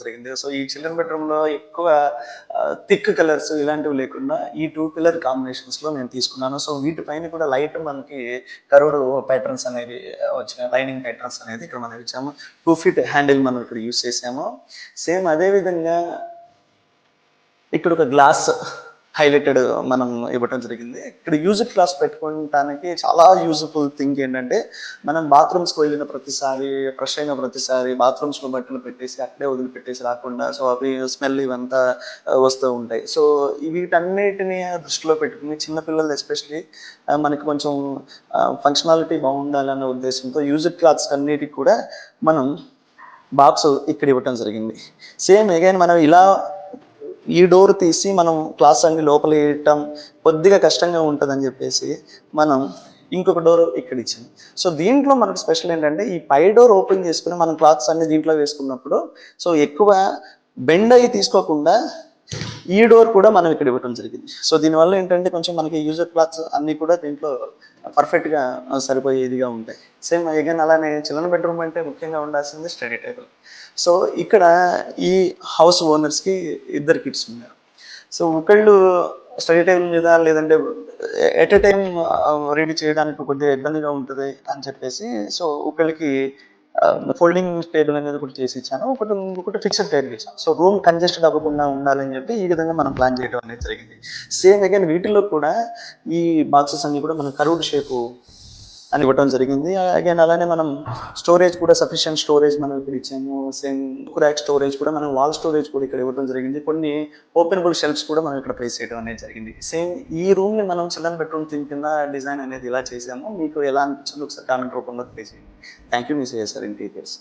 జరిగింది. సో, ఈ చిల్డ్రన్ బెడ్‌రూమ్‌లో ఎక్కువ థిక్ కలర్స్ ఇలాంటివి లేకుండా ఈ 2 కలర్ కాంబినేషన్స్‌లో నేను తీసుకున్నాను. సో, వీటి పైన కూడా లైట్ మనకి కర్వ్డ్ ప్యాటర్న్స్ అనేవి వచ్చినాయి. లైనింగ్ ప్యాటర్న్స్ అనేది ఇక్కడ మనం ఇచ్చాము. 2 ఫీట్ హ్యాండిల్ మనం ఇక్కడ యూజ్ చేసాము. సేమ్ అదే విధంగా ఇక్కడ ఒక గ్లాస్ హైలైటెడ్ మనం ఇవ్వటం జరిగింది. ఇక్కడ మ్యూజిక్ క్లాస్ పెట్టుకోవటానికి చాలా యూజ్‌ఫుల్ థింగ్ ఏంటంటే, మనం బాత్రూమ్స్‌కి వెళ్ళిన ప్రతిసారి, ఫ్రెష్ అయిన ప్రతిసారి బాత్రూమ్స్‌లో బట్టలు పెట్టేసి అక్కడే వదిలిపెట్టేసి రాకుండా, సో, అవి స్మెల్ ఇవంతా వస్తూ ఉంటాయి. సో, వీటన్నిటిని దృష్టిలో పెట్టుకొని చిన్న పిల్లలు ఎస్పెషల్లీ మనకి కొంచెం ఫంక్షనాలిటీ బాగుండాలన్న ఉద్దేశంతో మ్యూజిక్ క్లాత్స్ అన్నిటికి కూడా మనం బాక్స్ ఇక్కడ ఇవ్వటం జరిగింది. సేమ్ అగైన్ మనం ఇలా ఈ డోర్ తీసి మనం క్లాస్ అన్ని లోపల వేయటం కొద్దిగా కష్టంగా ఉంటుందని చెప్పేసి మనం ఇంకొక డోర్ ఇక్కడ ఇచ్చాం. సో దీంట్లో మనకు స్పెషల్ ఏంటంటే ఈ పై డోర్ ఓపెన్ చేసుకుని మనం క్లాత్స్ అన్ని దీంట్లో వేసుకున్నప్పుడు సో ఎక్కువ బెండ్ అయ్యి తీసుకోకుండా ఈ డోర్ కూడా మనం ఇక్కడ ఇవ్వడం జరిగింది. సో దీనివల్ల ఏంటంటే కొంచెం మనకి యూజర్ క్లాత్స్ అన్నీ కూడా దీంట్లో పర్ఫెక్ట్గా సరిపోయేదిగా ఉంటాయి. సేమ్ అగైన్ అలానే చిల్డ్రన్ బెడ్రూమ్ అంటే ముఖ్యంగా ఉండాల్సింది స్టడీ టేబుల్. సో ఇక్కడ ఈ హౌస్ ఓనర్స్కి ఇద్దరు కిడ్స్ ఉన్నారు. సో ఒకళ్ళు స్టడీ టేబుల్ మీద లేదంటే ఎట్ ఎ టైం రెడీ చేయడానికి కొద్దిగా ఇబ్బందిగా ఉంటుంది అని చెప్పేసి సో ఒకళ్ళకి ఫోల్డింగ్ టేబుల్ అనేది ఒకటి చేసి ఇచ్చాను. ఒకటి ఫిక్స్డ్ టేబుల్ ఇచ్చాను. సో రూమ్ కంజెస్టెడ్ అవ్వకుండా ఉండాలని చెప్పి ఈ విధంగా మనం ప్లాన్ చేయడం అనేది జరిగింది. సేమ్ అగైన్ వీటిలో కూడా ఈ బాక్సెస్ అన్ని కూడా మనం కర్వ్డ్ షేపు అని ఇవ్వడం జరిగింది. అగైన్ అలానే మనం స్టోరేజ్ కూడా సఫిషియెంట్ స్టోరేజ్ మనం ఇక్కడ ఇచ్చాము. సేమ్ ర్యాక్ స్టోరేజ్ కూడా మనం వాల్ స్టోరేజ్ కూడా ఇక్కడ ఇవ్వడం జరిగింది. కొన్ని ఓపెనబుల్ షెల్ఫ్స్ కూడా మనం ఇక్కడ ప్లేస్ చేయడం అనేది జరిగింది. సేమ్ ఈ రూమ్ని మనం చిల్డ్రన్ బెడ్రూమ్ థీమ్ కింద డిజైన్ అనేది ఇలా చేసాము. మీకు ఎలా అనిపించిందో ఒకసారి కామెంట్ రూపంలో తెలియజేయండి. Thank you me sir interiors.